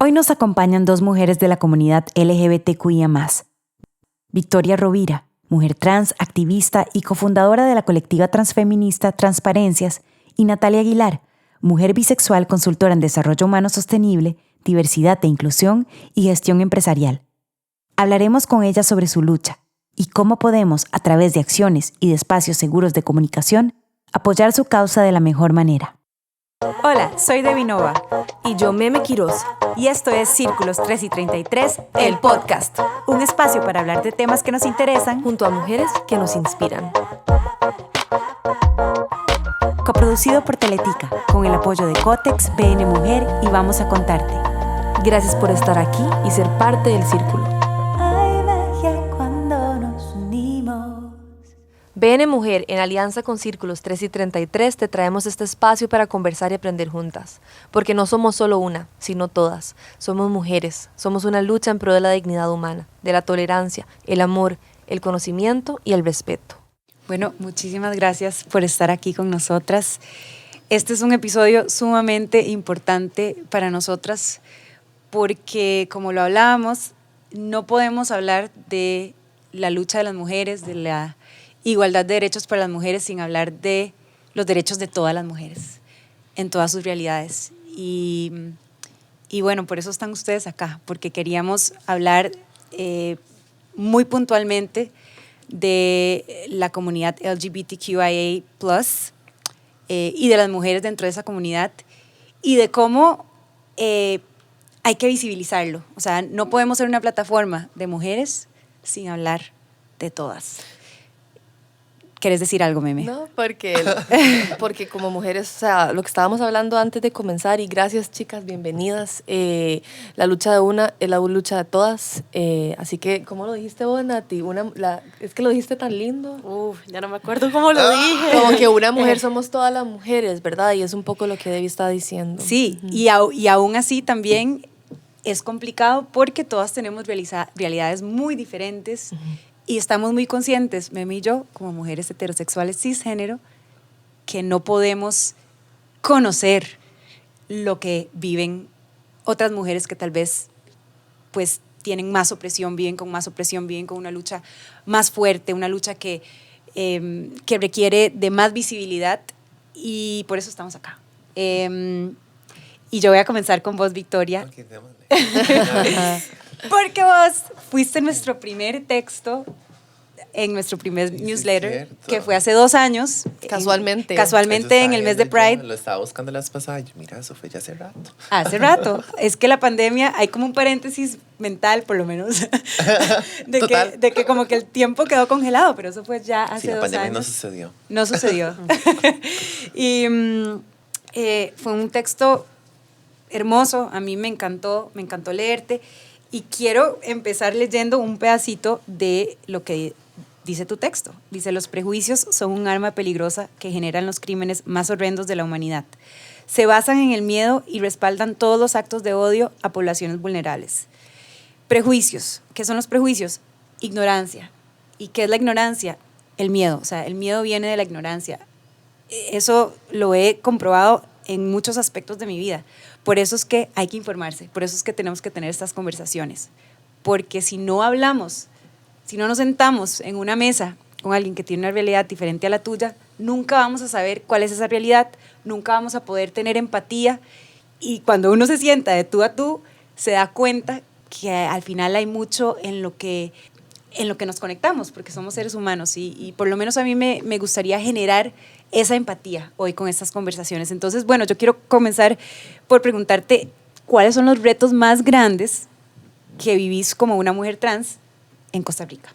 Hoy nos acompañan dos mujeres de la comunidad LGBTQIA+. Victoria Rovira, mujer trans, activista y cofundadora de la colectiva transfeminista Transparencias, y Natalia Aguilar, mujer bisexual, consultora en desarrollo humano sostenible, diversidad e inclusión y gestión empresarial. Hablaremos con ellas sobre su lucha y cómo podemos, a través de acciones y de espacios seguros de comunicación, apoyar su causa de la mejor manera. Hola, soy Debbie Nova. Y yo, Meme Quiroz. Y esto es Círculos 3 y 33, el podcast. Un espacio para hablar de temas que nos interesan junto a mujeres que nos inspiran. Coproducido por Teletica, con el apoyo de Cotex, BN Mujer y Vamos a Contarte. Gracias por estar aquí y ser parte del círculo. Hay magia cuando nos unimos. BN Mujer, en alianza con Círculos 3 y 33, te traemos este espacio para conversar y aprender juntas. Porque no somos solo una, sino todas. Somos mujeres. Somos una lucha en pro de la dignidad humana, de la tolerancia, el amor, el conocimiento y el respeto. Bueno, muchísimas gracias por estar aquí con nosotras. Este es un episodio sumamente importante para nosotras porque, como lo hablábamos, no podemos hablar de la lucha de las mujeres, de la igualdad de derechos para las mujeres sin hablar de los derechos de todas las mujeres en todas sus realidades. Y bueno, por eso están ustedes acá, porque queríamos hablar muy puntualmente de la comunidad LGBTQIA+, y de las mujeres dentro de esa comunidad y de cómo hay que visibilizarlo. O sea, no podemos ser una plataforma de mujeres sin hablar de todas. ¿Quieres decir algo, Meme? No, porque como mujeres, o sea, lo que estábamos hablando antes de comenzar, y gracias chicas, bienvenidas, la lucha de una es la lucha de todas, así que, ¿cómo lo dijiste vos, Nati? Es que lo dijiste tan lindo. Ya no me acuerdo cómo lo dije. Como que una mujer somos todas las mujeres, ¿verdad? Y es un poco lo que Debbie está diciendo. Sí, y aún así también es complicado porque todas tenemos realidades muy diferentes. Y estamos muy conscientes, Meme y yo, como mujeres heterosexuales cisgénero, que no podemos conocer lo que viven otras mujeres que tal vez pues, tienen más opresión, viven con más opresión, viven con una lucha más fuerte, una lucha que requiere de más visibilidad, y por eso estamos acá. Y yo voy a comenzar con vos, Victoria. Porque vos fuiste nuestro primer texto en nuestro primer newsletter, que fue hace 2 años. Casualmente En el mes de Pride. Lo estaba buscando las pasadas. Mira, eso fue ya hace rato. Hace rato. Es que la pandemia, hay como un paréntesis mental, por lo menos, de que como que el tiempo quedó congelado, pero eso fue ya hace 2 años. Sí, la pandemia no sucedió. No sucedió. Y fue un texto hermoso, a mí me encantó leerte. Y quiero empezar leyendo un pedacito de lo que dice tu texto. Dice: los prejuicios son un arma peligrosa que generan los crímenes más horrendos de la humanidad. Se basan en el miedo y respaldan todos los actos de odio a poblaciones vulnerables. Prejuicios. ¿Qué son los prejuicios? Ignorancia. ¿Y qué es la ignorancia? El miedo. O sea, el miedo viene de la ignorancia. Eso lo he comprobado en muchos aspectos de mi vida. Por eso es que hay que informarse, por eso es que tenemos que tener estas conversaciones, porque si no hablamos, si no nos sentamos en una mesa con alguien que tiene una realidad diferente a la tuya, nunca vamos a saber cuál es esa realidad, nunca vamos a poder tener empatía, y cuando uno se sienta de tú a tú, se da cuenta que al final hay mucho en lo que nos conectamos, porque somos seres humanos, y por lo menos a mí me gustaría generar esa empatía hoy con estas conversaciones. Entonces, bueno, yo quiero comenzar por preguntarte cuáles son los retos más grandes que vivís como una mujer trans en Costa Rica.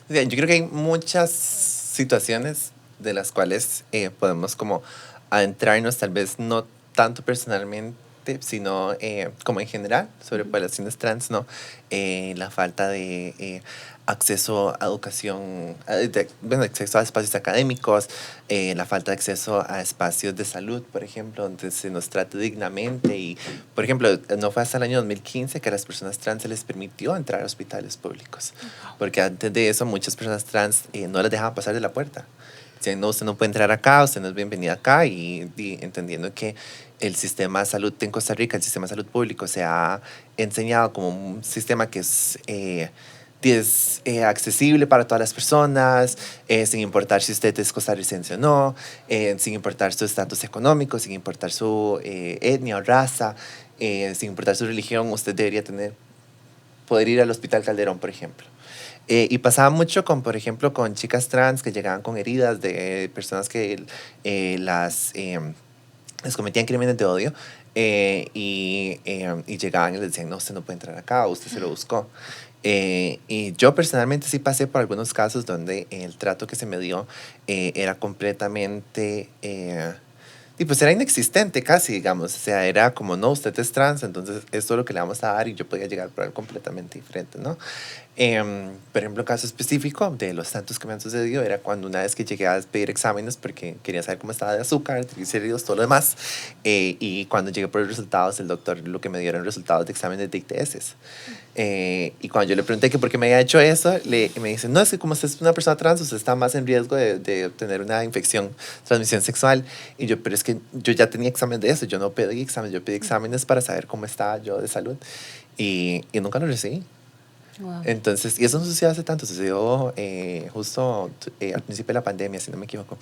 Yo creo que hay muchas situaciones de las cuales podemos como adentrarnos, tal vez no tanto personalmente, sino como en general, sobre poblaciones trans, ¿no? La falta de acceso a educación, acceso a espacios académicos, la falta de acceso a espacios de salud, por ejemplo, donde se nos trate dignamente. Y, por ejemplo, no fue hasta el año 2015 que a las personas trans se les permitió entrar a hospitales públicos, porque antes de eso muchas personas trans no les dejaban pasar de la puerta. No, usted no puede entrar acá, usted no es bienvenida acá, y entendiendo que el sistema de salud en Costa Rica, el sistema de salud público, se ha enseñado como un sistema que es accesible para todas las personas, sin importar si usted es costarricense o no, sin importar su estatus económico, sin importar su etnia o raza, sin importar su religión, usted debería poder ir al Hospital Calderón, por ejemplo. Y pasaba mucho con, por ejemplo, con chicas trans que llegaban con heridas de personas que les cometían crímenes de odio, y llegaban y les decían, no, usted no puede entrar acá, usted se lo buscó. Y yo personalmente sí pasé por algunos casos donde el trato que se me dio era completamente, y pues era inexistente casi, digamos. O sea, era como, no, usted es trans, entonces esto es lo que le vamos a dar, y yo podía llegar por algo completamente diferente, ¿no? Por ejemplo, caso específico de los tantos que me han sucedido era cuando una vez que llegué a pedir exámenes porque quería saber cómo estaba de azúcar, triglicéridos, todo lo demás, y cuando llegué por los resultados, el doctor lo que me dio eran resultados de exámenes de ITS. Y cuando yo le pregunté que por qué me había hecho eso, me dice, no, es que como usted es una persona trans, usted está más en riesgo de obtener una infección, transmisión sexual. Y yo, pero es que yo ya tenía exámenes de eso, yo no pedí exámenes, yo pedí exámenes para saber cómo estaba yo de salud, y nunca lo recibí. Wow. Entonces, y eso no sucedió hace tanto, sucedió justo al principio de la pandemia, si no me equivoco.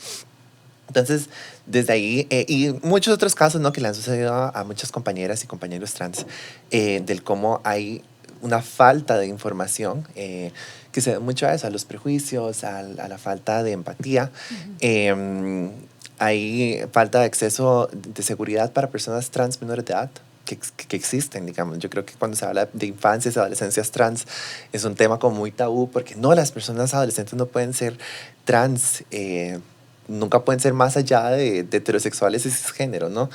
Entonces, desde ahí, y muchos otros casos, ¿no?, que le han sucedido a muchas compañeras y compañeros trans, del cómo hay una falta de información, que se da mucho a eso, a los prejuicios, a la falta de empatía. Hay falta de acceso de seguridad para personas trans menores de edad que existen, digamos. Yo creo que cuando se habla de infancias y adolescencias trans es un tema como muy tabú, porque no, las personas adolescentes no pueden ser trans, nunca pueden ser más allá de heterosexuales y cisgénero, ¿no?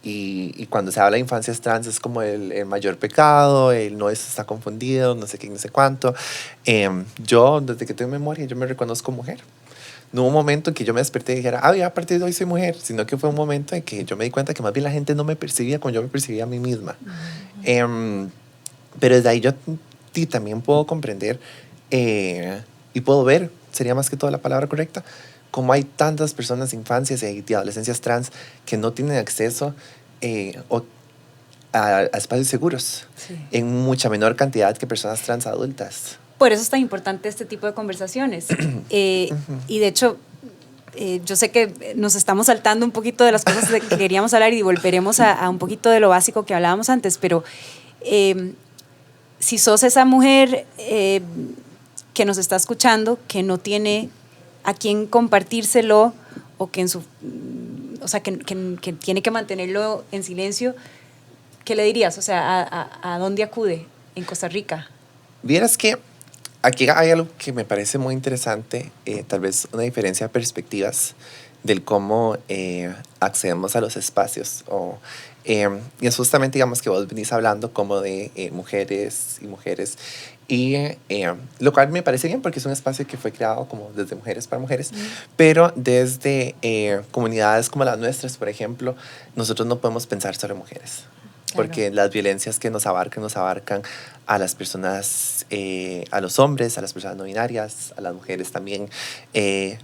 Y cuando se habla de infancias trans es como el mayor pecado, el no está confundido, no sé qué, no sé cuánto. Yo, desde que tengo memoria, yo me reconozco mujer. No hubo un momento en que yo me desperté y dijera, ya a partir de hoy soy mujer, sino que fue un momento en que yo me di cuenta que más bien la gente no me percibía como yo me percibía a mí misma. Pero desde ahí yo también puedo comprender, y puedo ver, sería más que todo la palabra correcta, cómo hay tantas personas, infancias y adolescencias trans que no tienen acceso a espacios seguros, Sí. en mucha menor cantidad que personas trans adultas. Por eso es tan importante este tipo de conversaciones. Y de hecho, yo sé que nos estamos saltando un poquito de las cosas de que queríamos hablar y volveremos a un poquito de lo básico que hablábamos antes, pero si sos esa mujer que nos está escuchando, que no tiene a quién compartírselo, o que o sea, que tiene que mantenerlo en silencio, ¿qué le dirías? O sea, ¿a dónde acude en Costa Rica? Vieras que aquí hay algo que me parece muy interesante, tal vez una diferencia de perspectivas del cómo accedemos a los espacios. Y es justamente, digamos, que vos venís hablando como de mujeres y mujeres, y lo cual me parece bien porque es un espacio que fue creado como desde mujeres para mujeres, pero desde comunidades como las nuestras, por ejemplo, nosotros no podemos pensar sobre mujeres. Porque las violencias que nos abarcan a las personas, a los hombres, a las personas no binarias, a las mujeres también,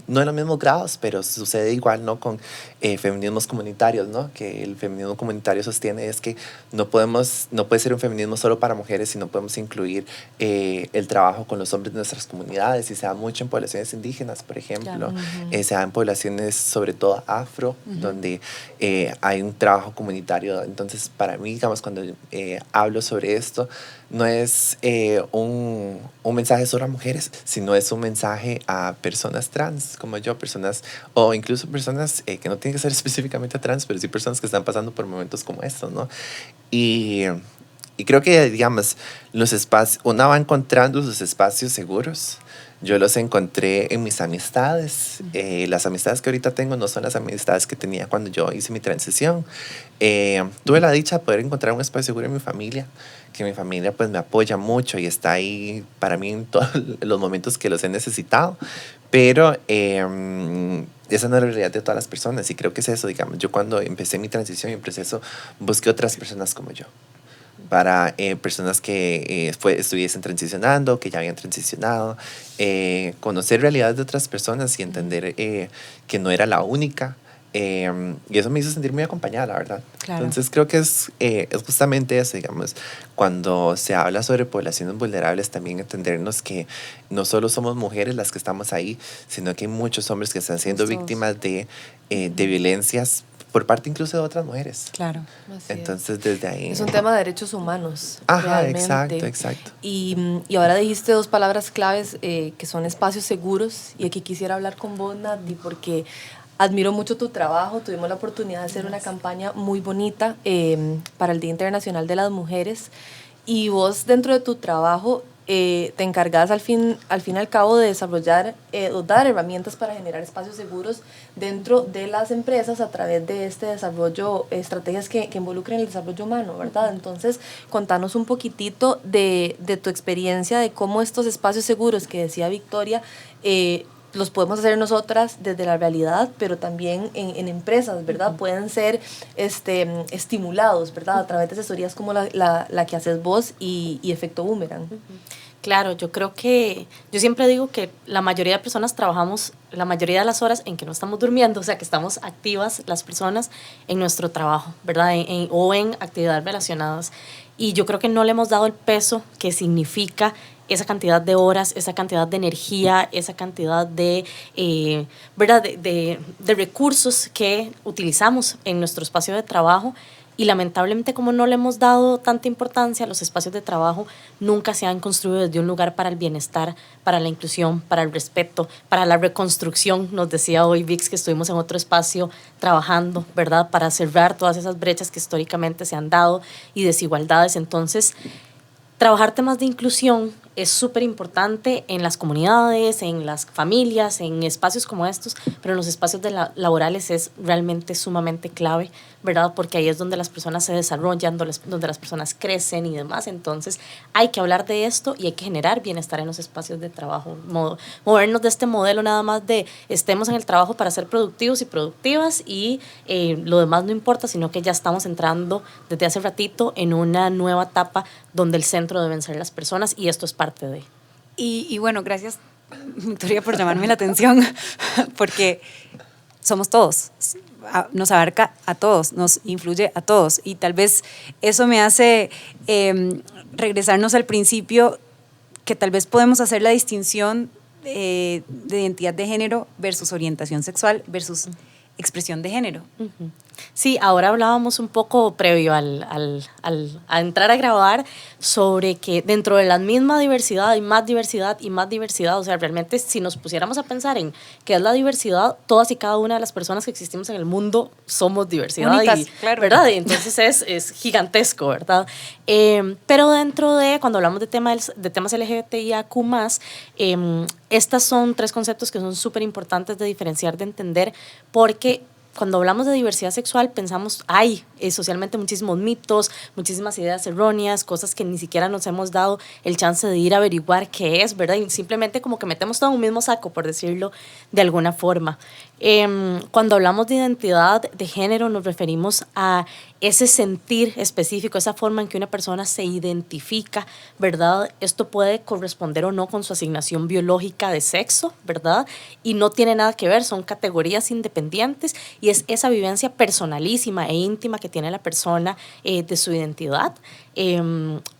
no en los mismos grados, pero sucede igual, ¿no?, con feminismos comunitarios, ¿no? Que el feminismo comunitario sostiene es que no puede ser un feminismo solo para mujeres, sino podemos incluir el trabajo con los hombres de nuestras comunidades, y se da mucho en poblaciones indígenas, por ejemplo, se da en poblaciones sobre todo afro, donde hay un trabajo comunitario. Entonces, para mí, digamos, cuando hablo sobre esto, no es un mensaje solo a mujeres, sino es un mensaje a personas trans como yo, personas, o incluso personas que no tienen que ser específicamente trans, pero sí personas que están pasando por momentos como estos, ¿no? Y creo que, digamos, los espacios, una va encontrando los espacios seguros. Yo los encontré en mis amistades. Las amistades que ahorita tengo no son las amistades que tenía cuando yo hice mi transición. Tuve la dicha de poder encontrar un espacio seguro en mi familia, que mi familia pues me apoya mucho y está ahí para mí en todos los momentos que los he necesitado. Pero esa no es la realidad de todas las personas, y creo que es eso, digamos. Yo cuando empecé mi transición y mi proceso busqué otras personas como yo, para personas que estuviesen transicionando, que ya habían transicionado, conocer realidades de otras personas y entender que no era la única, Y eso me hizo sentir muy acompañada, la verdad. Claro. Entonces creo que es justamente eso, digamos, cuando se habla sobre poblaciones vulnerables, también entendernos que no solo somos mujeres las que estamos ahí, sino que hay muchos hombres que están siendo Todos. víctimas de violencias por parte incluso de otras mujeres. Claro. Así es. Entonces desde ahí... Es un tema de derechos humanos. Ajá, realmente. exacto. Y ahora dijiste dos palabras claves que son espacios seguros. Y aquí quisiera hablar con vos, Nati, porque admiro mucho tu trabajo. Tuvimos la oportunidad de hacer una campaña muy bonita para el Día Internacional de las Mujeres. Y vos, dentro de tu trabajo, te encargas al fin y al cabo de desarrollar o dar herramientas para generar espacios seguros dentro de las empresas a través de este desarrollo, estrategias que involucren el desarrollo humano, ¿verdad? Entonces, contanos un poquitito de tu experiencia, de cómo estos espacios seguros que decía Victoria, los podemos hacer nosotras desde la realidad, pero también en empresas, ¿verdad? Pueden ser estimulados, ¿verdad? A través de asesorías como la que haces vos y Efecto Boomerang. Claro, yo creo que, yo siempre digo que la mayoría de personas trabajamos la mayoría de las horas en que no estamos durmiendo, o sea, que estamos activas las personas en nuestro trabajo, ¿verdad? O en actividades relacionadas. Y yo creo que no le hemos dado el peso que significa esa cantidad de horas, esa cantidad de energía, esa cantidad de, ¿verdad? de recursos que utilizamos en nuestro espacio de trabajo. Y lamentablemente, como no le hemos dado tanta importancia, los espacios de trabajo nunca se han construido desde un lugar para el bienestar, para la inclusión, para el respeto, para la reconstrucción. Nos decía hoy Vix que estuvimos en otro espacio trabajando, ¿verdad? Para cerrar todas esas brechas que históricamente se han dado y desigualdades. Entonces, trabajar temas de inclusión es súper importante en las comunidades, en las familias, en espacios como estos, pero en los espacios laborales es realmente sumamente clave, ¿verdad? Porque ahí es donde las personas se desarrollan, donde las personas crecen y demás. Entonces hay que hablar de esto y hay que generar bienestar en los espacios de trabajo. Movernos de este modelo nada más de estemos en el trabajo para ser productivos y productivas y lo demás no importa, sino que ya estamos entrando desde hace ratito en una nueva etapa donde el centro deben ser las personas y esto es parte de. Y bueno, gracias, Victoria, por llamarme la atención, porque somos todos, nos abarca a todos, nos influye a todos, y tal vez eso me hace regresarnos al principio, que tal vez podemos hacer la distinción de identidad de género versus orientación sexual versus expresión de género. Uh-huh. Sí, ahora hablábamos un poco previo a entrar a grabar sobre que dentro de la misma diversidad hay más diversidad y más diversidad. O sea, realmente si nos pusiéramos a pensar en qué es la diversidad, todas y cada una de las personas que existimos en el mundo somos diversidad. Únicas, claro. ¿Verdad? Y entonces es gigantesco, ¿verdad? Pero dentro de, cuando hablamos de temas LGBTIAQ+, estas son tres conceptos que son súper importantes de diferenciar, de entender, porque cuando hablamos de diversidad sexual pensamos, hay socialmente muchísimos mitos, muchísimas ideas erróneas, cosas que ni siquiera nos hemos dado el chance de ir a averiguar qué es, ¿verdad? Y simplemente como que metemos todo en un mismo saco, por decirlo de alguna forma. Cuando hablamos de identidad de género nos referimos a ese sentir específico, esa forma en que una persona se identifica, ¿verdad? Esto puede corresponder o no con su asignación biológica de sexo, ¿verdad? Y no tiene nada que ver, son categorías independientes y es esa vivencia personalísima e íntima que tiene la persona de su identidad.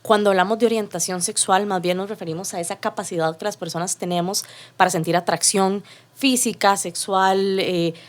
Cuando hablamos de orientación sexual, más bien nos referimos a esa capacidad que las personas tenemos para sentir atracción física, sexual,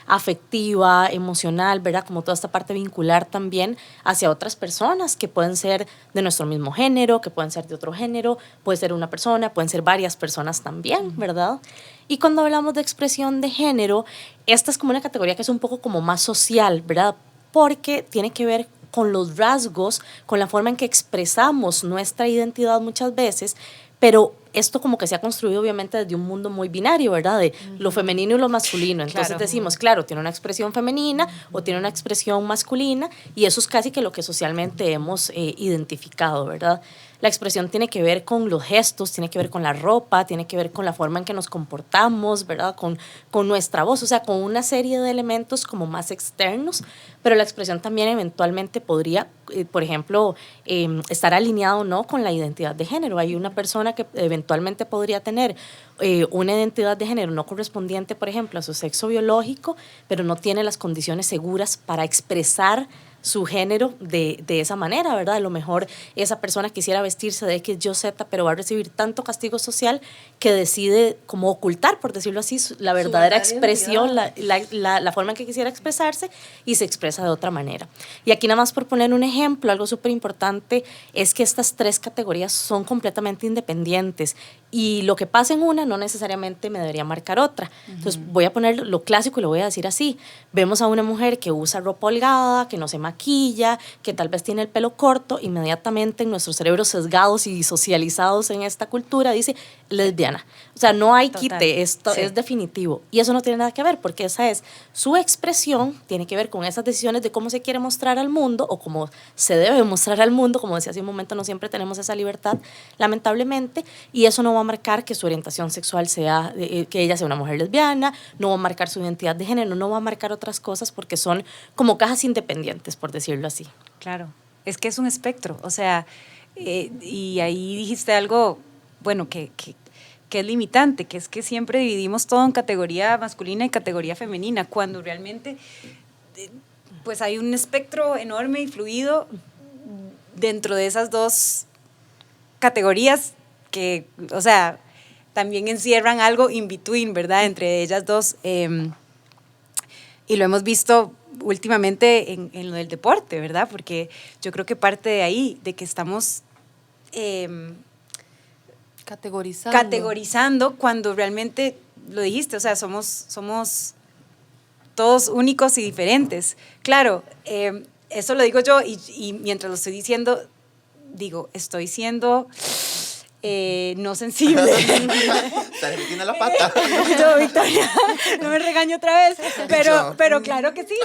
afectiva, emocional, ¿verdad? Como toda esta parte vincular también hacia otras personas que pueden ser de nuestro mismo género, que pueden ser de otro género, puede ser una persona, pueden ser varias personas también, ¿verdad? Y cuando hablamos de expresión de género, esta es como una categoría que es un poco como más social, ¿verdad? Porque tiene que ver con los rasgos, con la forma en que expresamos nuestra identidad muchas veces, pero esto como que se ha construido obviamente desde un mundo muy binario, ¿verdad? De lo femenino y lo masculino. Entonces claro, decimos, claro, tiene una expresión femenina o tiene una expresión masculina y eso es casi que lo que socialmente hemos identificado, ¿verdad? La expresión tiene que ver con los gestos, tiene que ver con la ropa, tiene que ver con la forma en que nos comportamos, ¿verdad? Con nuestra voz, o sea, con una serie de elementos como más externos, pero la expresión también eventualmente podría, por ejemplo, estar alineado o no con la identidad de género. Hay una persona que eventualmente eventualmente podría tener una identidad de género no correspondiente, por ejemplo, a su sexo biológico, pero no tiene las condiciones seguras para expresar su género de esa manera, ¿verdad? A lo mejor esa persona quisiera vestirse de X, Y, Z, pero va a recibir tanto castigo social que decide como ocultar, por decirlo así, la verdadera expresión, la forma en que quisiera expresarse, y se expresa de otra manera. Y aquí nada más por poner un ejemplo, algo súper importante es que estas tres categorías son completamente independientes y lo que pasa en una no necesariamente me debería marcar otra. Entonces voy a poner lo clásico y lo voy a decir así. Vemos a una mujer que usa ropa holgada, que no se maquilla, que tal vez tiene el pelo corto, inmediatamente en nuestros cerebros sesgados y socializados en esta cultura dice lesbiana. O sea, no hay quite, esto es definitivo. Y eso no tiene nada que ver, porque esa es su expresión, tiene que ver con esas decisiones de cómo se quiere mostrar al mundo o cómo se debe mostrar al mundo. Como decía hace un momento, no siempre tenemos esa libertad, lamentablemente, y eso no va a marcar que su orientación sexual sea, que ella sea una mujer lesbiana, no va a marcar su identidad de género, no va a marcar otras cosas porque son como cajas independientes, por decirlo así. Claro, es que es un espectro, o sea, y ahí dijiste algo, bueno, que es limitante, que es que siempre dividimos todo en categoría masculina y categoría femenina, cuando realmente pues hay un espectro enorme y fluido dentro de esas dos categorías que, o sea, también encierran algo in between, ¿verdad? Entre ellas dos, y lo hemos visto últimamente en lo del deporte, ¿verdad? Porque yo creo que parte de ahí, de que estamos categorizando cuando realmente, lo dijiste, o sea, somos todos únicos y diferentes. Claro, eso lo digo yo y mientras lo estoy diciendo, digo, estoy siendo no sensible. Estás metiendo la pata. Yo, Victoria, no me regaño otra vez, pero claro que sí,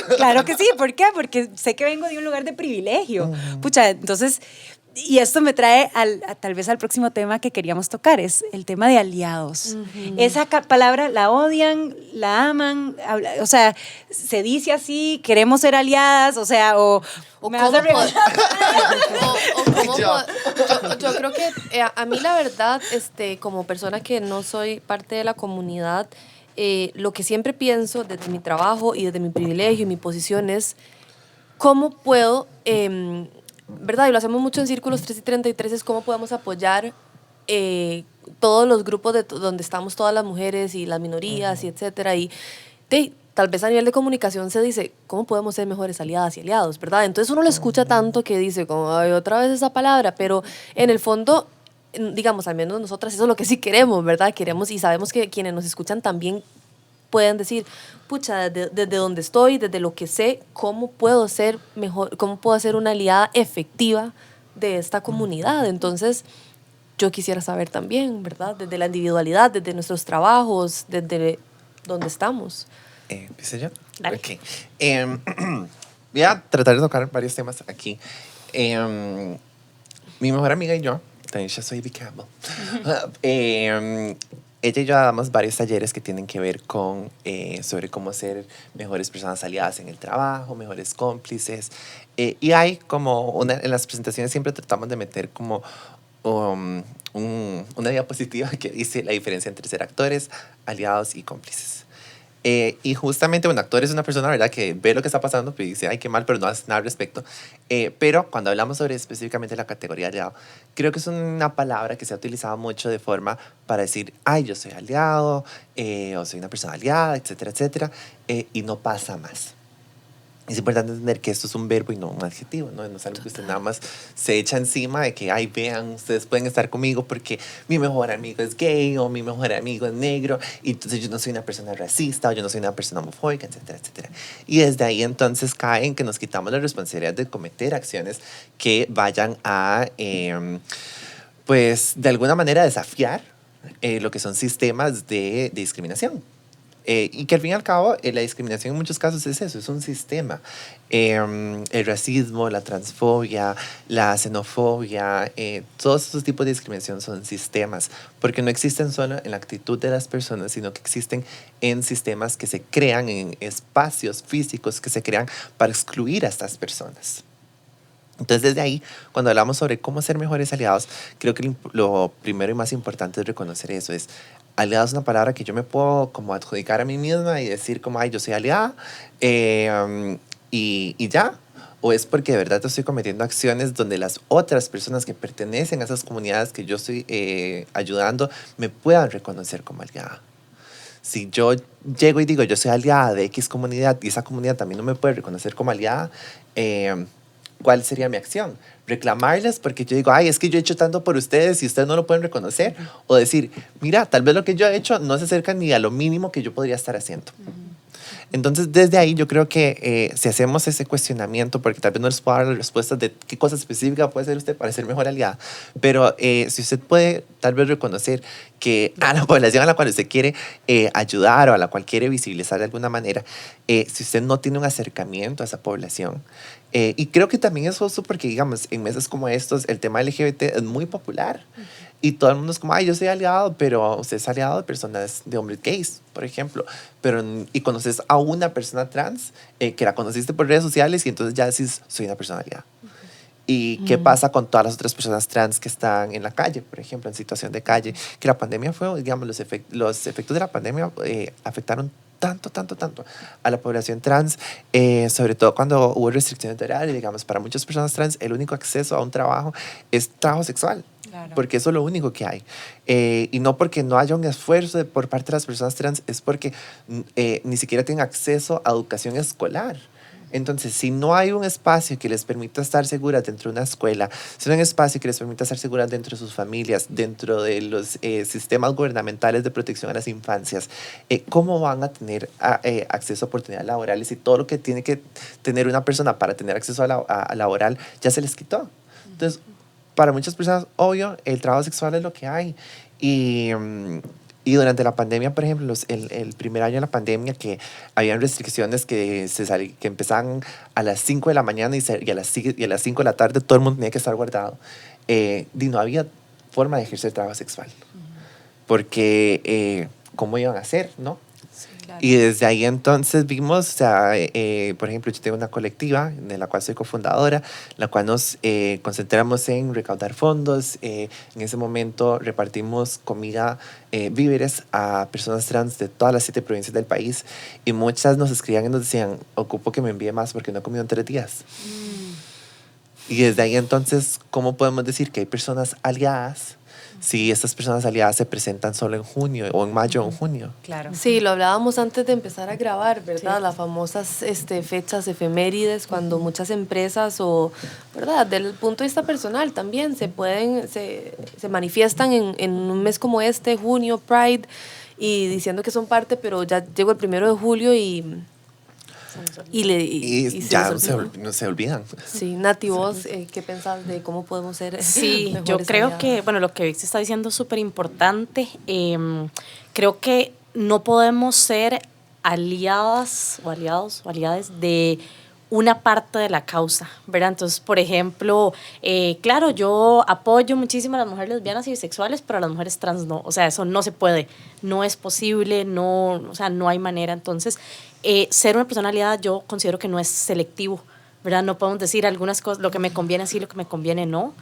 ¿por qué? Porque sé que vengo de un lugar de privilegio. Pucha, entonces, y esto me trae tal vez al próximo tema que queríamos tocar, es el tema de aliados. Esa palabra la odian, la aman, o sea, se dice así, queremos ser aliadas, o sea, o me vas a yo creo que a mí la verdad, como persona que no soy parte de la comunidad, lo que siempre pienso desde mi trabajo y desde mi privilegio y mi posición es cómo puedo, ¿verdad? Y lo hacemos mucho en Círculos 3 y 33, es cómo podemos apoyar todos los grupos donde estamos todas las mujeres y las minorías y etcétera. Y tal vez a nivel de comunicación se dice, ¿cómo podemos ser mejores aliadas y aliados, verdad? Entonces uno lo escucha tanto que dice, como, ay, otra vez esa palabra, pero en el fondo, digamos, al menos nosotras eso es lo que sí queremos, ¿verdad? Queremos y sabemos que quienes nos escuchan también pueden decir, pucha, desde donde estoy, desde lo que sé, ¿cómo puedo ser mejor, cómo puedo ser una aliada efectiva de esta comunidad? Entonces, yo quisiera saber también, ¿verdad? Desde la individualidad, desde nuestros trabajos, desde donde estamos. ¿Empiezo yo? Dale. Okay. Voy a tratar de tocar varios temas aquí. Mi mejor amiga y yo, también ya soy Campbell, ella y yo damos varios talleres que tienen que ver con sobre cómo ser mejores personas aliadas en el trabajo, mejores cómplices. Y hay como en las presentaciones siempre tratamos de meter como una diapositiva que dice la diferencia entre ser actores, aliados y cómplices. Y justamente, bueno, actor es una persona, ¿verdad?, que ve lo que está pasando y dice, ay, qué mal, pero no hace nada al respecto. Pero cuando hablamos sobre específicamente la categoría aliado, creo que es una palabra que se ha utilizado mucho de forma para decir, ay, yo soy aliado, o soy una persona aliada, etcétera, etcétera, y no pasa más. Es importante entender que esto es un verbo y no un adjetivo, ¿no? No es algo que usted nada más se echa encima de que, ay, vean, ustedes pueden estar conmigo porque mi mejor amigo es gay o mi mejor amigo es negro y entonces yo no soy una persona racista o yo no soy una persona homofóbica, etcétera, etcétera. Y desde ahí entonces cae en que nos quitamos la responsabilidad de cometer acciones que vayan a, pues, de alguna manera desafiar lo que son sistemas de discriminación. Y que al fin y al cabo la discriminación en muchos casos es eso, es un sistema. El racismo, la transfobia, la xenofobia, todos esos tipos de discriminación son sistemas, porque no existen solo en la actitud de las personas, sino que existen en sistemas que se crean, en espacios físicos que se crean para excluir a estas personas. Entonces, desde ahí, cuando hablamos sobre cómo ser mejores aliados, creo que lo primero y más importante es reconocer eso. Es, aliado es una palabra que yo me puedo como adjudicar a mí misma y decir como, ay, yo soy aliada y ya. O es porque de verdad estoy cometiendo acciones donde las otras personas que pertenecen a esas comunidades que yo estoy ayudando me puedan reconocer como aliada. Si yo llego y digo, yo soy aliada de X comunidad y esa comunidad también no me puede reconocer como aliada, ¿cuál sería mi acción? Reclamarles porque yo digo, ay, es que yo he hecho tanto por ustedes y ustedes no lo pueden reconocer. O decir, mira, tal vez lo que yo he hecho no se acerca ni a lo mínimo que yo podría estar haciendo. Entonces, desde ahí yo creo que si hacemos ese cuestionamiento, porque tal vez no les puedo dar la respuesta de qué cosa específica puede hacer usted para ser mejor aliada, pero si usted puede tal vez reconocer que a la población a la cual usted quiere ayudar o a la cual quiere visibilizar de alguna manera, si usted no tiene un acercamiento a esa población, y creo que también es justo porque, digamos, en meses como estos, el tema LGBT es muy popular. Y todo el mundo es como, ay, yo soy aliado, pero usted es aliado de personas, de hombres gays, por ejemplo. Y conoces a una persona trans que la conociste por redes sociales y entonces ya decís, soy una persona aliada. ¿Y qué pasa con todas las otras personas trans que están en la calle, por ejemplo, en situación de calle? Que la pandemia fue, digamos, los efectos de la pandemia afectaron tanto a la población trans, sobre todo cuando hubo restricciones de horario. Digamos, para muchas personas trans, el único acceso a un trabajo es trabajo sexual. Claro. Porque eso es lo único que hay. Y no porque no haya un esfuerzo por parte de las personas trans, es porque ni siquiera tienen acceso a educación escolar. Entonces, si no hay un espacio que les permita estar seguras dentro de una escuela, si no hay un espacio que les permita estar seguras dentro de sus familias, dentro de los sistemas gubernamentales de protección a las infancias, ¿cómo van a tener acceso a oportunidades laborales? Y todo lo que tiene que tener una persona para tener acceso a laboral ya se les quitó. Entonces, para muchas personas, obvio, el trabajo sexual es lo que hay. Y durante la pandemia, por ejemplo, el primer año de la pandemia, que habían restricciones que empezaban a las 5 de la mañana y a las 5 de la tarde todo el mundo tenía que estar guardado. Y no había forma de ejercer trabajo sexual. Porque, ¿cómo iban a hacer, no? Claro. Y desde ahí entonces vimos, o sea, por ejemplo, yo tengo una colectiva de la cual soy cofundadora, la cual nos concentramos en recaudar fondos. En ese momento repartimos comida, víveres a personas trans de todas las 7 provincias del país, y muchas nos escribían y nos decían, ocupo que me envíe más porque no he comido en 3 días. Y desde ahí entonces, ¿cómo podemos decir que hay personas aliadas si estas personas aliadas se presentan solo en junio o en mayo o en junio? Claro. Sí, lo hablábamos antes de empezar a grabar, ¿verdad? Sí. Las famosas fechas efemérides, cuando muchas empresas o, ¿verdad? Del punto de vista personal también se manifiestan en un mes como este, junio, Pride, y diciendo que son parte, pero ya llegó el 1 de julio y ya no se olvidan. Sí, Nati, vos, ¿qué pensás de cómo podemos ser Sí, yo creo aliadas? Que, bueno, lo que Vix está diciendo es súper importante. Creo que no podemos ser aliadas o aliades de una parte de la causa, ¿verdad? Entonces, por ejemplo, claro, yo apoyo muchísimo a las mujeres lesbianas y bisexuales, pero a las mujeres trans no. O sea, eso no se puede, no es posible, no, o sea, no hay manera. Entonces, ser una persona aliada yo considero que no es selectivo, ¿verdad? No podemos decir algunas cosas, lo que me conviene sí, lo que me conviene no.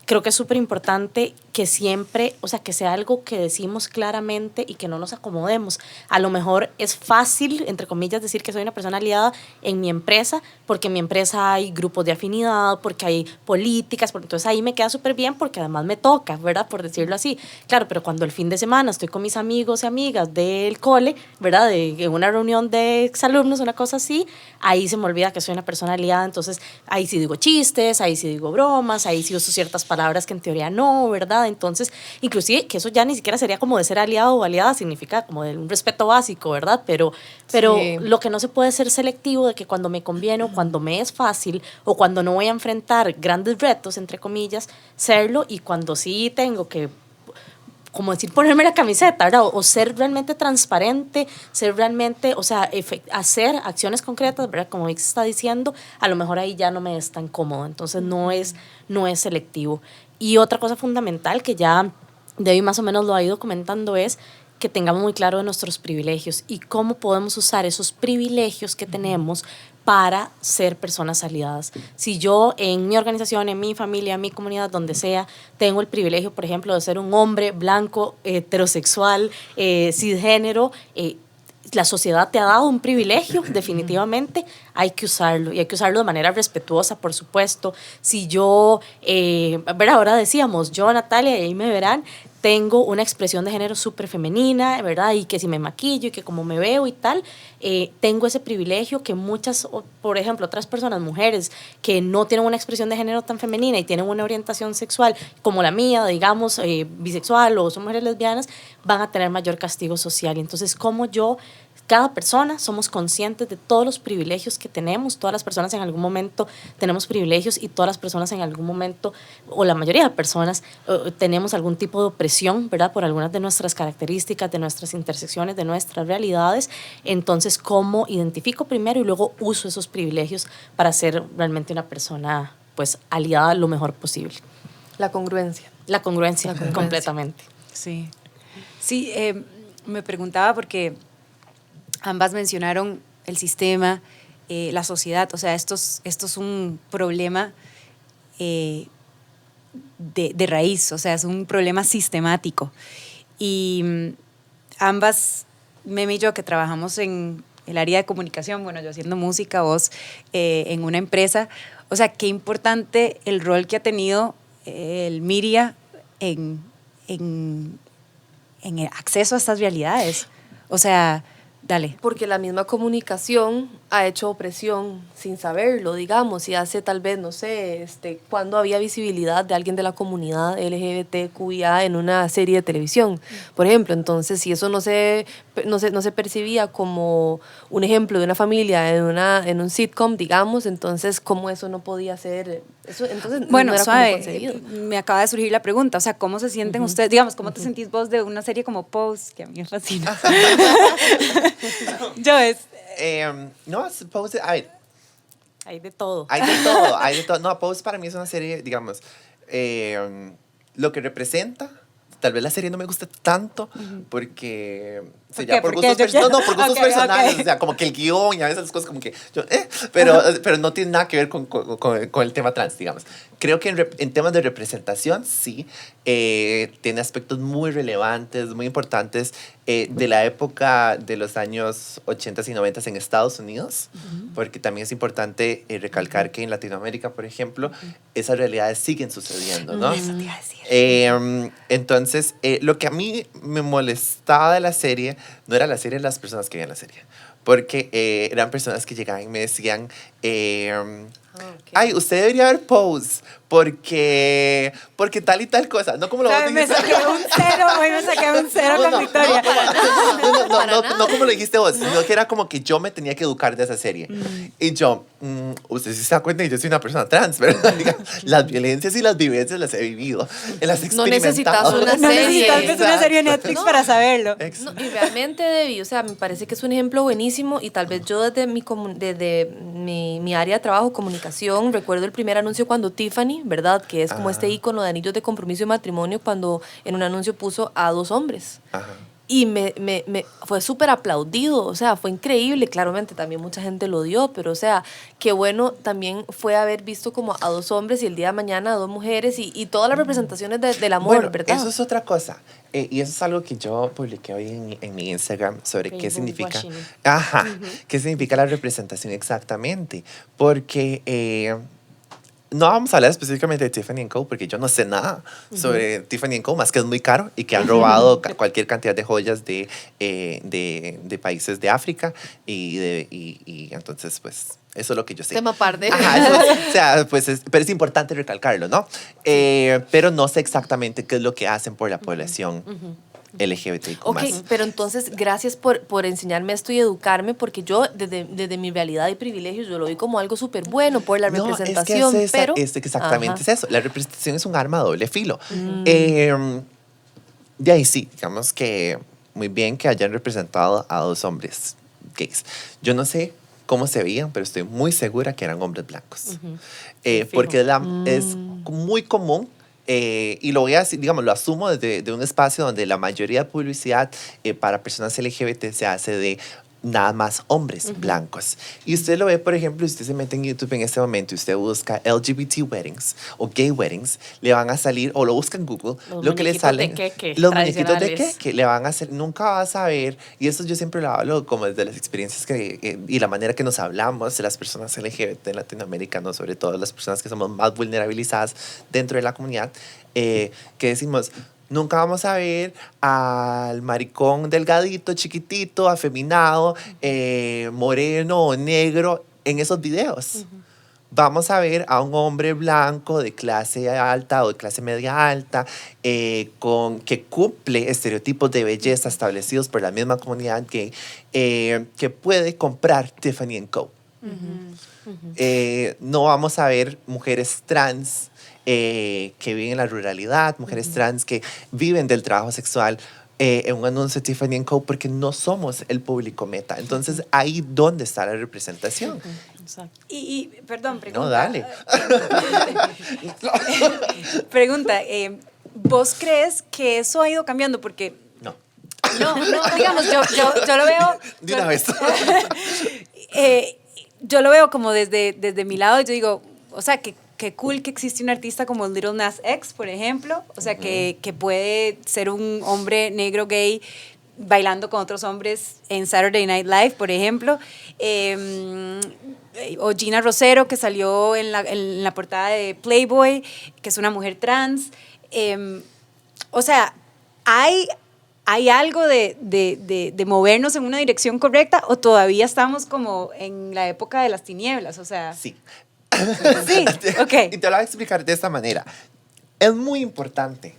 Creo que es súper importante que siempre, o sea, que sea algo que decimos claramente y que no nos acomodemos. A lo mejor es fácil, entre comillas, decir que soy una persona aliada en mi empresa, porque en mi empresa hay grupos de afinidad, porque hay políticas, porque entonces ahí me queda súper bien porque además me toca, ¿verdad? Por decirlo así. Claro, pero cuando el fin de semana estoy con mis amigos y amigas del cole, ¿verdad? En una reunión de exalumnos, una cosa así, ahí se me olvida que soy una persona aliada, entonces ahí sí digo chistes, ahí sí digo bromas, ahí sí uso ciertas palabras que en teoría no, ¿verdad? Entonces, inclusive, que eso ya ni siquiera sería como de ser aliado o aliada, significa como de un respeto básico, ¿verdad? Pero sí. Lo que no se puede ser selectivo de que cuando me conviene o cuando me es fácil o cuando no voy a enfrentar grandes retos, entre comillas, serlo, y cuando sí tengo que, como decir, ponerme la camiseta, ¿verdad? O ser realmente transparente, ser realmente, o sea, hacer acciones concretas, ¿verdad? Como Vix está diciendo, a lo mejor ahí ya no me es tan cómodo, entonces no es selectivo. Y otra cosa fundamental que ya Debbie más o menos lo ha ido comentando es que tengamos muy claro de nuestros privilegios y cómo podemos usar esos privilegios que tenemos para ser personas aliadas. Si yo en mi organización, en mi familia, en mi comunidad, donde sea, tengo el privilegio, por ejemplo, de ser un hombre blanco, heterosexual, cisgénero, la sociedad te ha dado un privilegio, definitivamente, hay que usarlo y hay que usarlo de manera respetuosa, por supuesto. Si yo, ahora decíamos, yo, Natalia, y ahí me verán, tengo una expresión de género súper femenina, ¿verdad? Y que si me maquillo y que como me veo y tal, tengo ese privilegio que muchas, por ejemplo, otras personas, mujeres, que no tienen una expresión de género tan femenina y tienen una orientación sexual como la mía, digamos, bisexual o son mujeres lesbianas, van a tener mayor castigo social. Y entonces, como yo, cada persona somos conscientes de todos los privilegios que tenemos, todas las personas en algún momento tenemos privilegios y todas las personas en algún momento, o la mayoría de personas, tenemos algún tipo de opresión, ¿verdad? Por algunas de nuestras características, de nuestras intersecciones, de nuestras realidades. Entonces, ¿cómo identifico primero y luego uso esos privilegios para ser realmente una persona, pues, aliada lo mejor posible? La congruencia. La congruencia, completamente. Sí. Sí, me preguntaba porque ambas mencionaron el sistema, la sociedad, o sea, esto es un problema de raíz, o sea, es un problema sistemático. Y ambas, Meme y yo, que trabajamos en el área de comunicación, bueno, yo haciendo música, vos en una empresa, o sea, qué importante el rol que ha tenido el Miria en el acceso a estas realidades. O sea, dale. Porque la misma comunicación ha hecho opresión sin saberlo, digamos, y hace tal vez, no sé, cuando había visibilidad de alguien de la comunidad LGBTQIA en una serie de televisión, por ejemplo. Entonces, si eso no se percibía como un ejemplo de una familia en un sitcom, digamos, entonces, ¿cómo eso no podía ser? Eso, entonces, bueno, no era suave, como concebido. me acaba de surgir la pregunta, o sea, ¿cómo se sienten ustedes? Digamos, ¿cómo te sentís vos de una serie como Pose, que a mí me fascina? Yo no, Pose, a ver, Hay de todo. hay de todo, hay de todo. No, Pose para mí es una serie, digamos, lo que representa. Tal vez la serie no me gusta tanto porque ya por gustos, por gustos personales, okay. O sea, como que el guión y a veces las cosas como que pero no tiene nada que ver con el tema trans, digamos. Creo que en temas de representación sí tiene aspectos muy relevantes, muy importantes de la época de los años 80s y 90s en Estados Unidos, porque también es importante recalcar que en Latinoamérica, por ejemplo, esas realidades siguen sucediendo, ¿no? Eso te iba a decir. Entonces, lo que a mí me molestaba de la serie no era la serie, las personas que veían la serie, porque eran personas que llegaban y me decían, ay, usted debería ver Pose porque tal y tal cosa, no como lo vos dijiste. Me saqué un cero con Victoria. No como lo dijiste vos, sino que era como que yo me tenía que educar de esa serie. Y yo, usted sí se da cuenta que yo soy una persona trans, ¿verdad? Las violencias y las vivencias las he vivido, las he experimentado. No necesitas una serie. No necesitas una serie de Netflix para saberlo. No, y realmente, Debbie, o sea, me parece que es un ejemplo buenísimo y tal vez yo desde mi área de trabajo, comunicación, recuerdo el primer anuncio cuando Tiffany, ¿verdad? Que es como este ícono de anillos de compromiso y matrimonio, cuando en un anuncio puso a 2 hombres. Ajá. Y me fue súper aplaudido, o sea, fue increíble. Claramente también mucha gente lo dio, pero o sea, qué bueno también fue haber visto como a 2 hombres y el día de mañana a 2 mujeres y todas las representaciones del amor, bueno, ¿verdad? Eso es otra cosa. Y eso es algo que yo publiqué hoy en mi Instagram sobre qué significa. Qué significa la representación exactamente. Porque no vamos a hablar específicamente de Tiffany & Co. porque yo no sé nada sobre Tiffany & Co. más que es muy caro y que han robado cualquier cantidad de joyas de países de África y entonces pues eso es lo que yo sé. Tema aparte. O sea, pues pero es importante recalcarlo, ¿no? Pero no sé exactamente qué es lo que hacen por la población LGBTIQ+. Ok, pero entonces gracias por enseñarme esto y educarme, porque yo desde mi realidad y privilegios yo lo vi como algo súper bueno por la representación. Exactamente es eso. La representación es un arma a doble filo. De ahí sí, digamos que muy bien que hayan representado a 2 hombres gays. Yo no sé cómo se veían, pero estoy muy segura que eran hombres blancos. Porque es muy común. Y lo voy a decir, digamos, lo asumo desde un espacio donde la mayoría de publicidad para personas LGBT se hace de nada más hombres blancos. Y usted lo ve, por ejemplo, si usted se mete en YouTube en este momento y usted busca LGBT weddings o gay weddings, le van a salir, o lo busca en Google, lo que le sale, los muñequitos de queque, le van a hacer, nunca vas a ver, y eso yo siempre lo hablo como desde las experiencias y la manera que nos hablamos de las personas LGBT en Latinoamérica, ¿no? Sobre todo las personas que somos más vulnerabilizadas dentro de la comunidad, que decimos, nunca vamos a ver al maricón delgadito, chiquitito, afeminado, moreno o negro en esos videos. Vamos a ver a un hombre blanco de clase alta o de clase media alta, que cumple estereotipos de belleza establecidos por la misma comunidad gay, que puede comprar Tiffany & Co. No vamos a ver mujeres trans que viven en la ruralidad, mujeres trans que viven del trabajo sexual en un anuncio de Tiffany & Co. Porque no somos el público meta. Entonces, ahí donde está la representación. Exacto. Y perdón, pregunta. No, dale. Pregunta, ¿vos crees que eso ha ido cambiando? Porque No. no, digamos, yo lo veo. De una vez. Yo lo veo como desde mi lado, yo digo, o sea, que cool que existe un artista como Lil Nas X, por ejemplo, o sea, que puede ser un hombre negro gay bailando con otros hombres en Saturday Night Live, por ejemplo, o Gina Rosero, que salió en la portada de Playboy, que es una mujer trans. O sea, ¿hay algo de movernos en una dirección correcta o todavía estamos como en la época de las tinieblas? O sea, Sí. sí, ok. Y te lo voy a explicar de esta manera. Es muy importante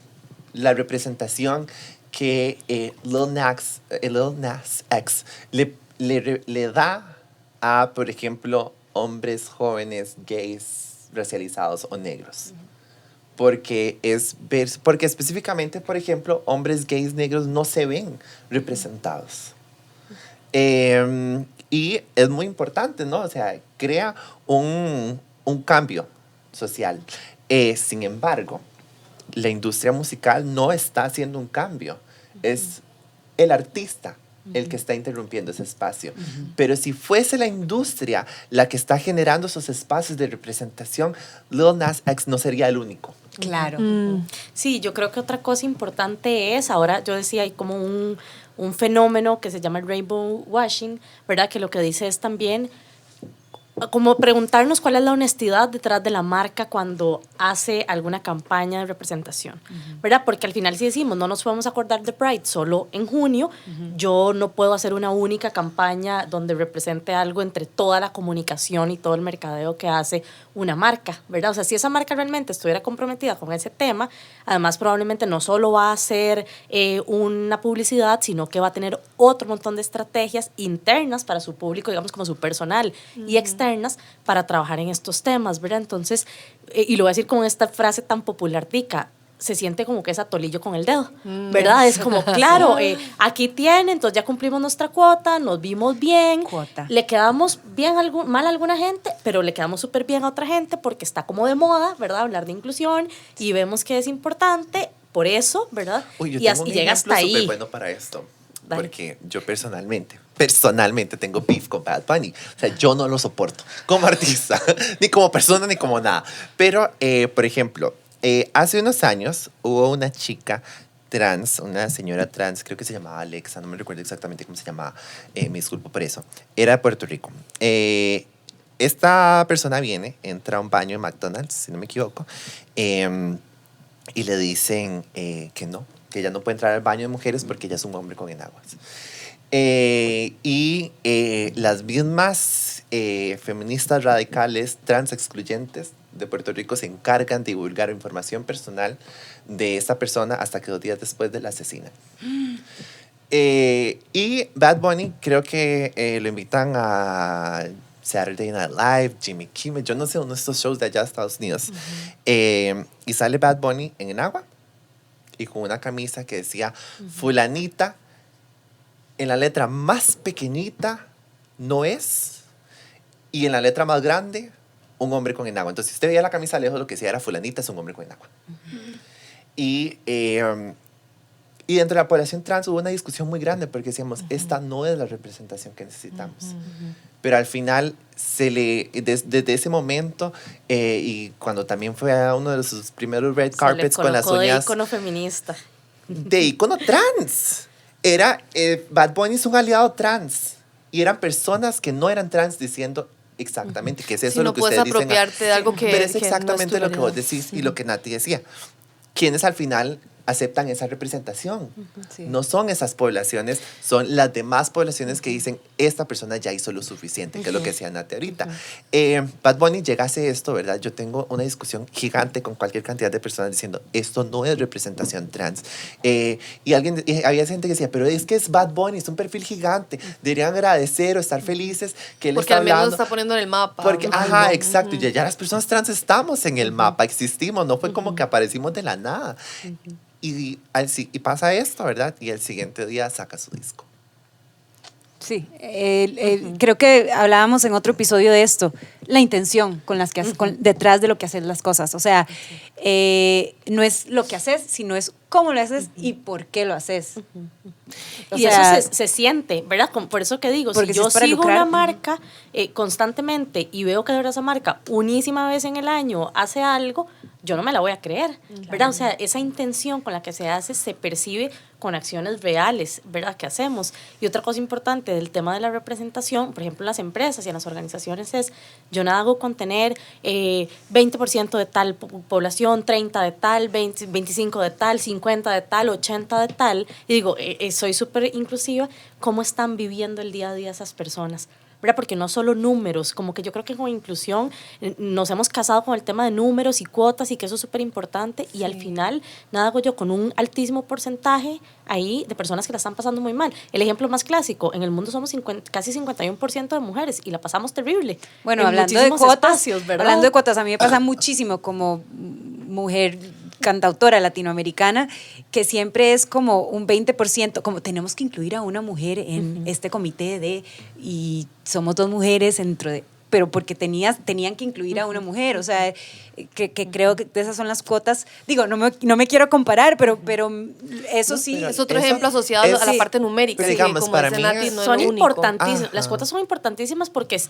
la representación que Lil Nas X le da a, por ejemplo, hombres jóvenes gays racializados o negros. Porque específicamente, por ejemplo, hombres gays negros no se ven representados. Y es muy importante, ¿no? O sea, crea un cambio social. Sin embargo, la industria musical no está haciendo un cambio. Es el artista el que está interrumpiendo ese espacio. Pero si fuese la industria la que está generando esos espacios de representación, Lil Nas X no sería el único. Claro. Sí, yo creo que otra cosa importante es, ahora yo decía, hay como un fenómeno que se llama el rainbow washing, ¿verdad? Que lo que dice es también como preguntarnos cuál es la honestidad detrás de la marca cuando hace alguna campaña de representación, ¿verdad? Porque al final si decimos no nos podemos acordar de Pride solo en junio, yo no puedo hacer una única campaña donde represente algo entre toda la comunicación y todo el mercadeo que hace una marca, ¿verdad? O sea, si esa marca realmente estuviera comprometida con ese tema, además probablemente no solo va a hacer una publicidad, sino que va a tener otro montón de estrategias internas para su público, digamos como su personal y externas para trabajar en estos temas, ¿verdad? Entonces, y lo voy a decir con esta frase tan popular tica, se siente como que es atolillo con el dedo, ¿verdad? Es como, claro, aquí tiene, entonces ya cumplimos nuestra cuota, nos vimos bien, le quedamos bien mal a alguna gente, pero le quedamos súper bien a otra gente porque está como de moda, ¿verdad? Hablar de inclusión y vemos que es importante, por eso, ¿verdad? Uy, yo y tengo un llega hasta ejemplo súper ahí. bueno para esto. Dale. Porque yo personalmente tengo beef con Bad Bunny. O sea, yo no lo soporto como artista, ni como persona, ni como nada. Pero, por ejemplo, hace unos años hubo una chica trans, una señora trans, creo que se llamaba Alexa, no me recuerdo exactamente cómo se llamaba, me disculpo por eso. Era de Puerto Rico. Esta persona entra a un baño en McDonald's, si no me equivoco, y le dicen que no, que ella no puede entrar al baño de mujeres porque ella es un hombre con enaguas. Y las mismas feministas radicales trans excluyentes de Puerto Rico se encargan de divulgar información personal de esta persona hasta que 2 días después de la asesinan. Y Bad Bunny creo que lo invitan a Saturday Night Live, Jimmy Kimmel, yo no sé, uno de estos shows de allá de Estados Unidos. Y sale Bad Bunny en agua y con una camisa que decía fulanita, en la letra más pequeñita no es, y en la letra más grande un hombre con enagua. Entonces, si usted veía la camisa lejos, lo que decía era fulanita es un hombre con enagua. Y Y dentro de la población trans hubo una discusión muy grande porque decíamos, esta no es la representación que necesitamos. Pero al final, desde ese momento, y cuando también fue a uno de sus primeros red carpets con las uñas... de icono feminista. De icono trans. Bad Bunny es un aliado trans. Y eran personas que no eran trans diciendo exactamente que es eso lo que ustedes dicen. No puedes apropiarte de algo que... Pero es que no exactamente tu lo que vos realidad. decís y lo que Nati decía. ¿Quiénes al final aceptan esa representación? Sí. No son esas poblaciones, son las demás poblaciones que dicen, esta persona ya hizo lo suficiente, que es lo que decía Nati ahorita. Bad Bunny llega a hacer esto, ¿verdad? Yo tengo una discusión gigante con cualquier cantidad de personas diciendo, esto no es representación trans. Y había gente que decía, pero es que es Bad Bunny, es un perfil gigante, deberían agradecer o estar felices que él Porque está al menos hablando. lo está poniendo en el mapa. Porque, ajá, exacto. Ya las personas trans estamos en el mapa, existimos, no fue como que aparecimos de la nada. Y pasa esto, ¿verdad? Y el siguiente día saca su disco. Sí, creo que hablábamos en otro episodio de esto, la intención con las que detrás de lo que haces las cosas. O sea, no es lo que haces, sino es cómo lo haces y por qué lo haces. O Y sea, eso se siente, ¿verdad? Por eso que digo, porque si yo es para sigo lucrar. una marca constantemente y veo que de verdad esa marca unísima vez en el año hace algo, yo no me la voy a creer, ¿verdad? O sea, esa intención con la que se hace se percibe con acciones reales, ¿verdad? Que hacemos. Y otra cosa importante del tema de la representación, por ejemplo, en las empresas y en las organizaciones es, yo nada hago con tener 20% de tal población, 30 de tal, 25 de tal, 50 de tal, 80 de tal. Y digo, soy súper inclusiva, ¿cómo están viviendo el día a día esas personas? ¿Verdad? Porque no solo números, como que yo creo que con inclusión nos hemos casado con el tema de números y cuotas y que eso es súper importante y al final nada hago yo con un altísimo porcentaje ahí de personas que la están pasando muy mal. El ejemplo más clásico, en el mundo somos casi 51% de mujeres y la pasamos terrible. bueno, en hablando de muchísimos cuotas, espacios, ¿verdad? hablando de cuotas, a mí me pasa muchísimo como mujer cantautora latinoamericana, que siempre es como un 20%, como tenemos que incluir a una mujer en este comité y somos 2 mujeres dentro de, pero porque tenían que incluir a una mujer, o sea, que creo que esas son las cuotas, digo, no me quiero comparar, pero eso sí. Es otro Eso ejemplo asociado a la sí. parte numérica. Pero que digamos, como para dice mí Nati, no es Son lo único. importantísimas, las Ajá. cuotas son importantísimas porque